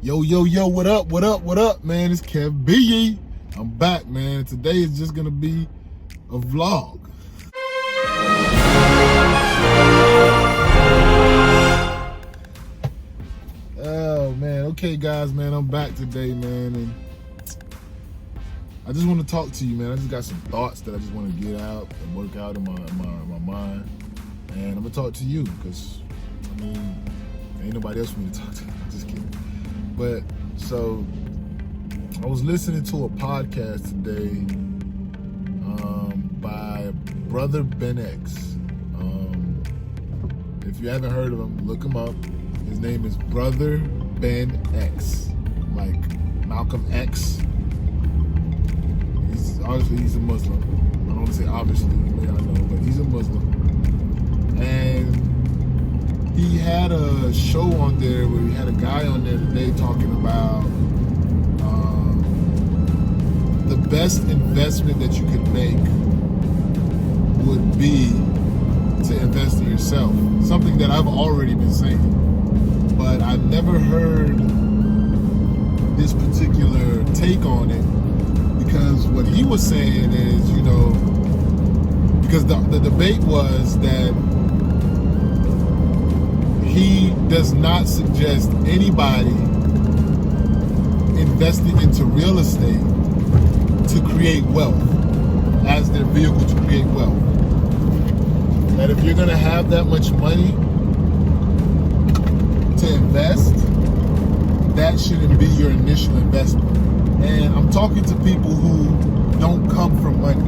Yo, what up, man? It's Kev B. I'm back, man. Today is just gonna be a vlog. Oh, man. Okay, guys, man, I'm back today, man, and I just want to talk to you, man. I just got some thoughts that I just want to get out and work out in my mind, and I'm gonna talk to you, because, I mean, ain't nobody else for me to talk to. Just kidding. But, so, I was listening to a podcast today by Brother Ben X. If you haven't heard of him, look him up. His name is Brother Ben X, like Malcolm X. He's a Muslim. I don't want to say obviously, you may not know, but he's a Muslim. And he had a show on there where he had a guy on there today talking about the best investment that you could make would be to invest in yourself. Something that I've already been saying, but I never heard this particular take on it, because what he was saying is, you know, because the debate was that he does not suggest anybody investing into real estate to create wealth as their vehicle to create wealth. That if you're going to have that much money to invest, that shouldn't be your initial investment. And I'm talking to people who don't come from money.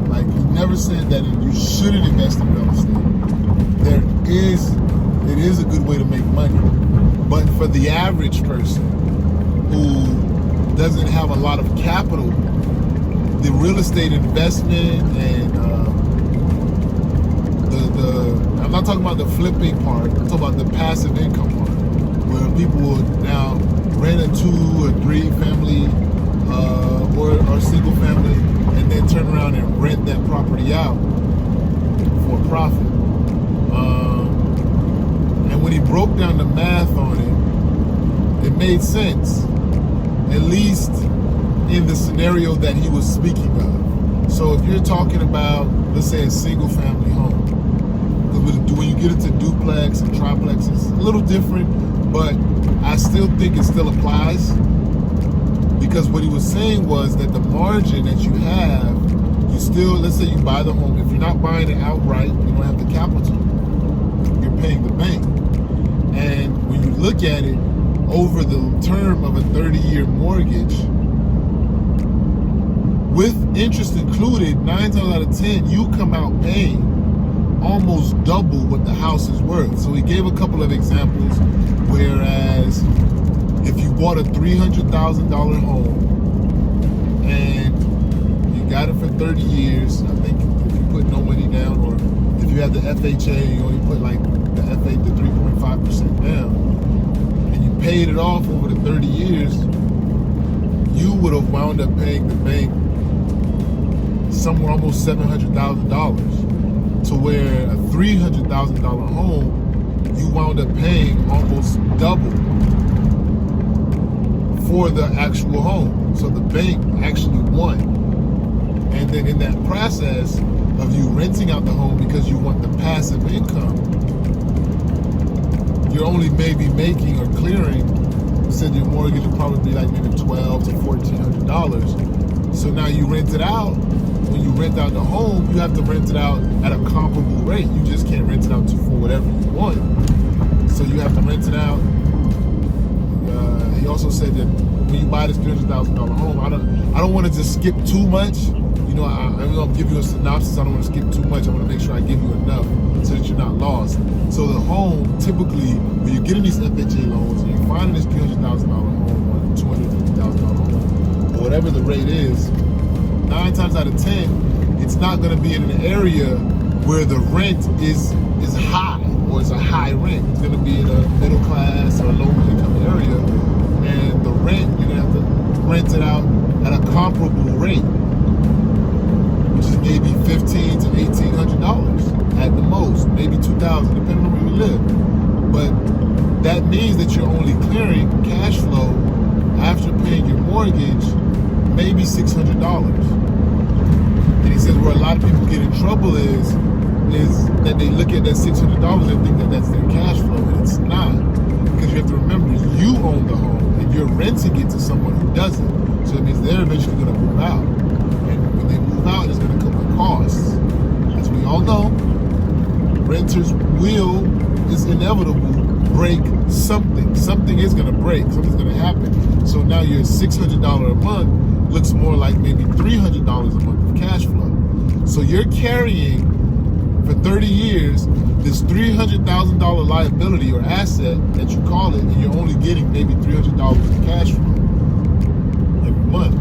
Like, he never said that you shouldn't invest in real estate. It is a good way to make money. But for the average person who doesn't have a lot of capital, the real estate investment and I'm not talking about the flipping part, I'm talking about the passive income part, where people will now rent a 2 or 3 family or single family and then turn around and rent that property out for a profit. And when he broke down the math on it, it made sense, at least in the scenario that he was speaking of. So if you're talking about, let's say, a single family home, because when you get into duplex and triplex, it's a little different, but I still think it still applies, because what he was saying was that the margin that you have, you still, let's say you buy the home, if you're not buying it outright, you don't have the capital, you're paying the bank. And when you look at it over the term of a 30-year mortgage, with interest included, 9 times out of 10, you come out paying almost double what the house is worth. So he gave a couple of examples, whereas if you bought a $300,000 home and you got it for 30 years, I think if you put no money down, or if you have the FHA, you only put like the FA, the 3.5% down, and you paid it off over the 30 years, you would have wound up paying the bank somewhere almost $700,000, to where a $300,000 home, you wound up paying almost double for the actual home. So the bank actually won. And then in that process of you renting out the home because you want the passive income, you're only maybe making or clearing, said your mortgage will probably be like maybe $1,200 to $1,400. So now you rent it out. When you rent out the home, you have to rent it out at a comparable rate. You just can't rent it out for whatever you want. So you have to rent it out. He also said that when you buy this $300,000 home, I don't want to just skip too much. You know, I'm going to give you a synopsis. I don't want to skip too much. I want to make sure I give you enough so that you're not lost. So the home, typically, when you're getting these FHA loans and you're finding this $300,000 home or $250,000 home, or whatever the rate is, 9 times out of 10, it's not going to be in an area where the rent is high, or it's a high rent. It's going to be in a middle class or a low income area, and the rent, you're going to have to rent it out at a comparable rate, which is maybe $1,500 to $1,800 at the most, maybe $2,000, depending on where you live. But that means that you're only clearing cash flow mortgage maybe $600. And he says where a lot of people get in trouble is that they look at that $600 and think that that's their cash flow, and it's not. Because you have to remember, you own the home and you're renting it to someone who doesn't. So it means they're eventually going to move out. And when they move out, it's going to come with costs. As we all know, renters is inevitable, break something. Something is going to break. Something's going to happen. So now your $600 a month looks more like maybe $300 a month of cash flow. So you're carrying for 30 years this $300,000 liability or asset that you call it, and you're only getting maybe $300 of cash flow every month.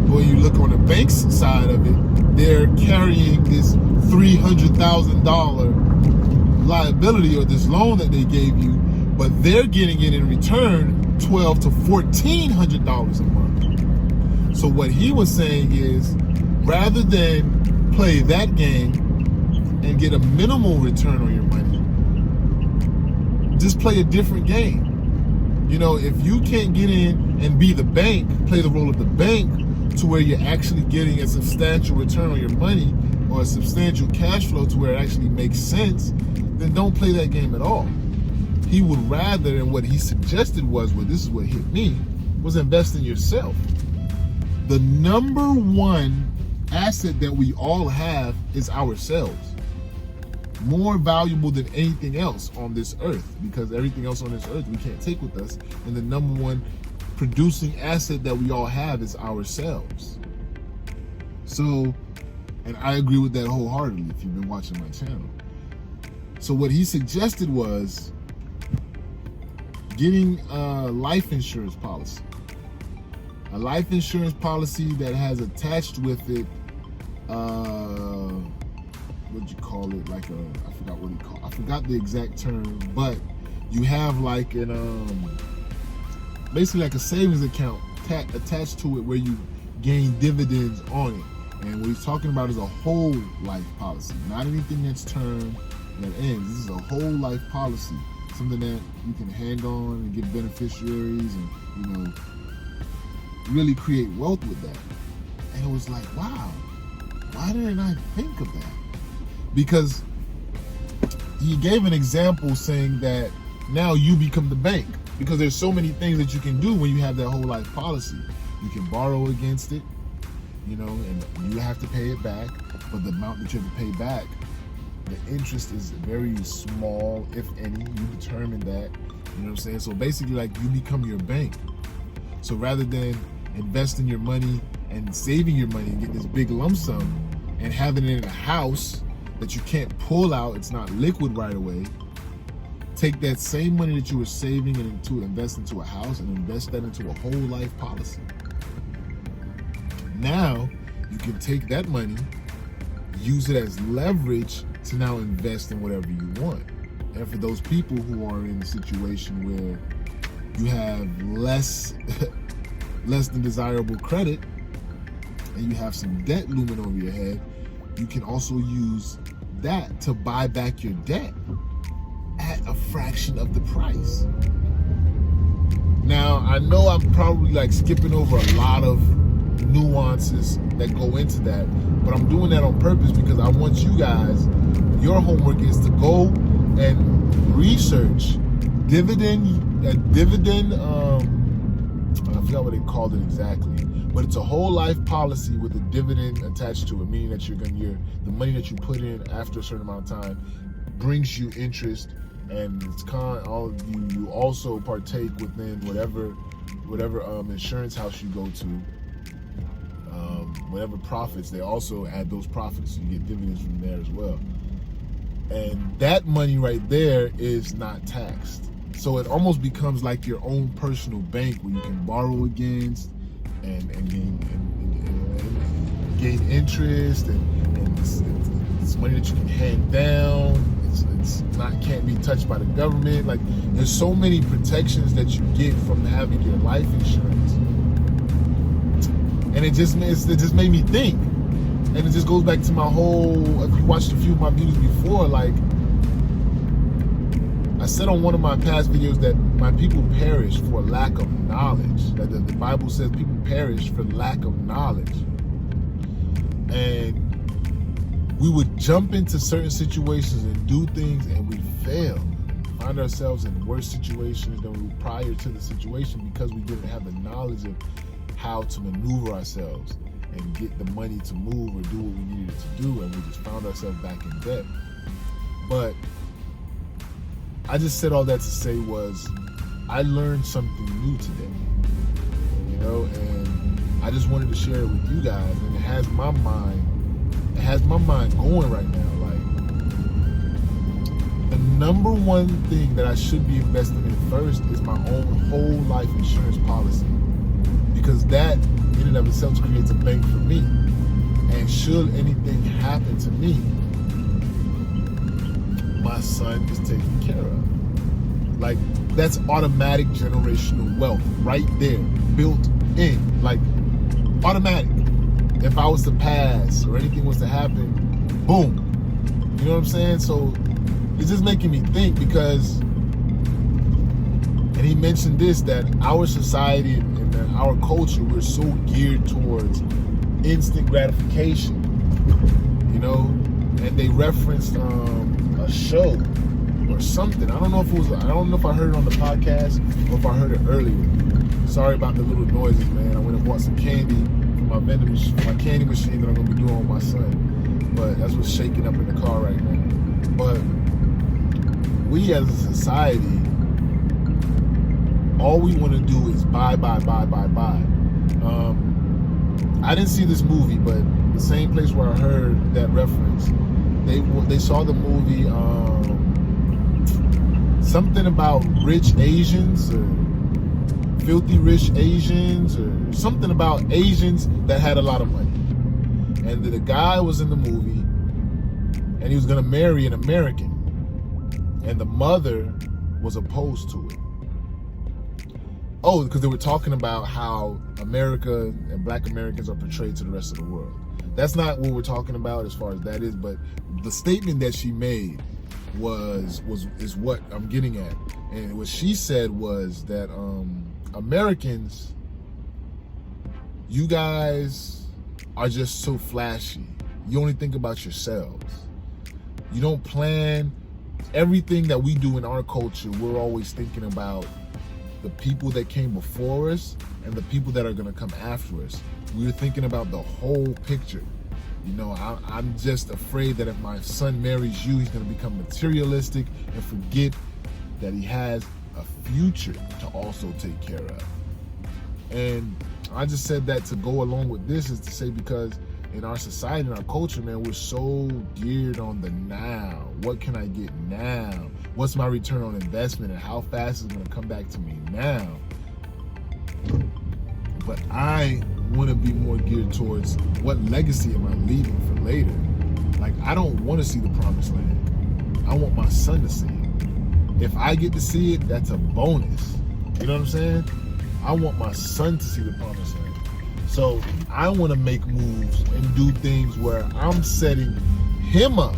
But when you look on the bank's side of it, they're carrying this $300,000 liability or this loan that they gave you, but they're getting it in return $1,200 to $1,400 a month. So what he was saying is, rather than play that game and get a minimal return on your money, just play a different game. You know, if you can't get in and be the bank, play the role of the bank to where you're actually getting a substantial return on your money or a substantial cash flow to where it actually makes sense, then don't play that game at all. He would rather, and what he suggested was, well, this is what hit me, was invest in yourself. The number one asset that we all have is ourselves. More valuable than anything else on this earth, because everything else on this earth we can't take with us. And the number one producing asset that we all have is ourselves. So, and I agree with that wholeheartedly if you've been watching my channel. So what he suggested was getting a life insurance policy. A life insurance policy that has attached with it, what'd you call it? Like I forgot what he called. I forgot the exact term, but you have like basically like a savings account attached to it where you gain dividends on it. And what he's talking about is a whole life policy, not anything that's term that ends. This is a whole life policy, something that you can hand on and get beneficiaries and, you know, really create wealth with that. And it was like, wow, why didn't I think of that? Because he gave an example saying that now you become the bank, because there's so many things that you can do when you have that whole life policy. You can borrow against it, you know, and you have to pay it back, but the amount that you have to pay back, the interest is very small, if any. You determine that, you know what I'm saying? So basically, like, you become your bank. So rather than investing your money and saving your money and get this big lump sum and having it in a house that you can't pull out, it's not liquid right away, take that same money that you were saving and invest into a house and invest that into a whole life policy. Now you can take that money, use it as leverage to now invest in whatever you want. And for those people who are in a situation where you have less than desirable credit and you have some debt looming over your head, you can also use that to buy back your debt at a fraction of the price. Now, I know I'm probably like skipping over a lot of nuances that go into that, but I'm doing that on purpose because I want you guys, your homework is to go and research dividend, I forgot what they called it exactly, but it's a whole life policy with a dividend attached to it, meaning that the money that you put in after a certain amount of time brings you interest, and it's you also partake within whatever insurance house you go to. Whatever profits, they also add those profits, so you get dividends from there as well. And that money right there is not taxed. So it almost becomes like your own personal bank where you can borrow against and gain interest, and it's money that you can hand down. Can't be touched by the government. Like, there's so many protections that you get from having your life insurance. And it just made me think. And it just goes back to my whole, if you watched a few of my videos before, like, I said on one of my past videos that my people perish for lack of knowledge. that the Bible says people perish for lack of knowledge. And we would jump into certain situations and do things and we fail. Find ourselves in worse situations than we were prior to the situation because we didn't have the knowledge of how to maneuver ourselves and get the money to move or do what we needed to do, and we just found ourselves back in debt. But I just said all that to say was I learned something new today, you know, and I just wanted to share it with you guys, and it has my mind going right now. Like, the number one thing that I should be investing in first is my own whole life insurance policy, because that in and of itself creates a bank for me. And should anything happen to me, my son is taken care of. Like, that's automatic generational wealth right there, built in, like automatic. If I was to pass or anything was to happen, boom. You know what I'm saying? So it's just making me think, because, and he mentioned this, that our society and our culture, we're so geared towards instant gratification, you know, and they referenced a show or something. I don't know if I heard it on the podcast or if I heard it earlier. Sorry about the little noises, man. I went and bought some candy for my candy machine that I'm gonna be doing with my son. But that's what's shaking up in the car right now. But we as a society, all we want to do is buy. I didn't see this movie, but the same place where I heard that reference, they saw the movie something about rich Asians or filthy rich Asians or something about Asians that had a lot of money. And the guy was in the movie and he was going to marry an American, and the mother was opposed to it. Oh, because they were talking about how America and Black Americans are portrayed to the rest of the world. That's not what we're talking about as far as that is, but the statement that she made is what I'm getting at. And what she said was that Americans, you guys are just so flashy. You only think about yourselves. You don't plan. Everything that we do in our culture, we're always thinking about the people that came before us and the people that are going to come after us. We're thinking about the whole picture. You know, I'm just afraid that if my son marries you, he's going to become materialistic and forget that he has a future to also take care of. And I just said that to go along with this is to say, because in our society, in our culture, man, we're so geared on the now. What can I get now? What's my return on investment, and how fast is it going to come back to me now? But I want to be more geared towards what legacy am I leaving for later. Like, I don't want to see the promised land. I want my son to see it. If I get to see it, that's a bonus. You know what I'm saying? I want my son to see the promised land. So I want to make moves and do things where I'm setting him up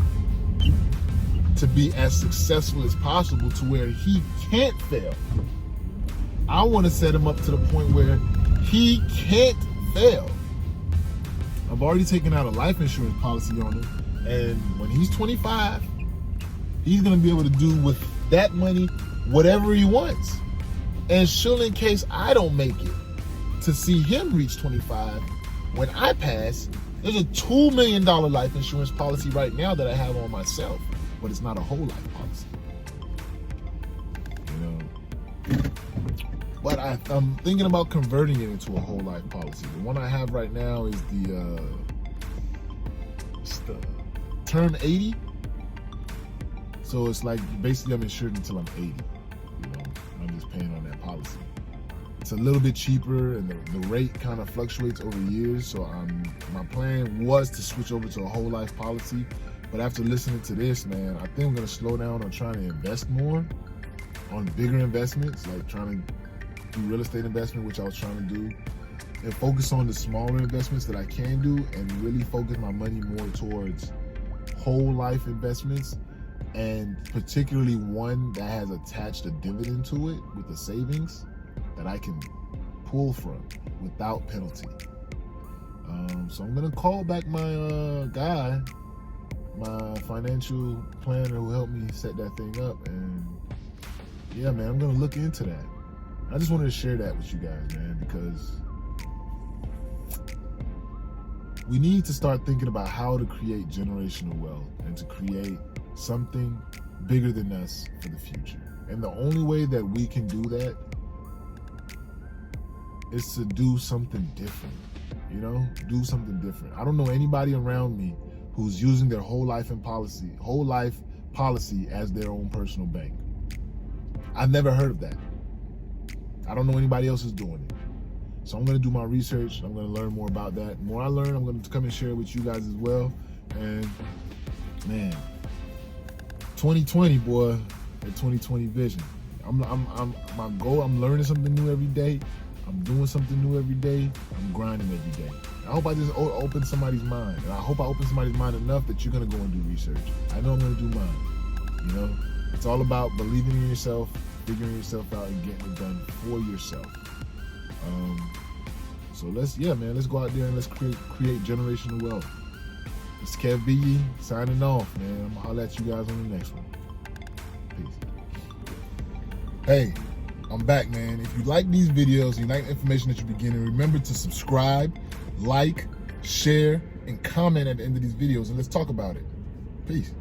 to be as successful as possible, to where he can't fail. I want to set him up to the point where he can't fail. I've already taken out a life insurance policy on him, and when he's 25, he's going to be able to do with that money whatever he wants. And surely, in case I don't make it to see him reach 25, when I pass, there's a $2 million life insurance policy right now that I have on myself, but it's not a whole life policy. You know? But I'm thinking about converting it into a whole life policy. The one I have right now is the term 80. So it's like basically I'm insured until I'm 80. You know, I'm just paying on that policy. It's a little bit cheaper, and the rate kind of fluctuates over years. So my plan was to switch over to a whole life policy. But after listening to this, man, I think I'm gonna slow down on trying to invest more on bigger investments, like trying to do real estate investment, which I was trying to do, and focus on the smaller investments that I can do, and really focus my money more towards whole life investments, and particularly one that has attached a dividend to it with the savings that I can pull from without penalty. So I'm gonna call back my guy, my financial planner who helped me set that thing up, and yeah, man, I'm gonna look into that. I just wanted to share that with you guys, man, because we need to start thinking about how to create generational wealth and to create something bigger than us for the future. And the only way that we can do that is to do something different, you know, do something different. I don't know anybody around me who's using their whole life policy as their own personal bank. I've never heard of that. I don't know anybody else who's doing it. So I'm gonna do my research. I'm gonna learn more about that. The more I learn, I'm gonna come and share it with you guys as well. And man, 2020, boy, that 2020 vision. I'm my goal. I'm learning something new every day. I'm doing something new every day. I'm grinding every day. I hope I just open somebody's mind. And I hope I open somebody's mind enough that you're gonna go and do research. I know I'm gonna do mine. You know, it's all about believing in yourself, figuring yourself out, and getting it done for yourself. So let's go out there and let's create generational wealth. It's Kev B signing off, man. I'm gonna holler at you guys on the next one. Peace. Hey, I'm back, man. If you like these videos, you like the information that you're getting, remember to subscribe, like, share, and comment at the end of these videos, and let's talk about it. Peace.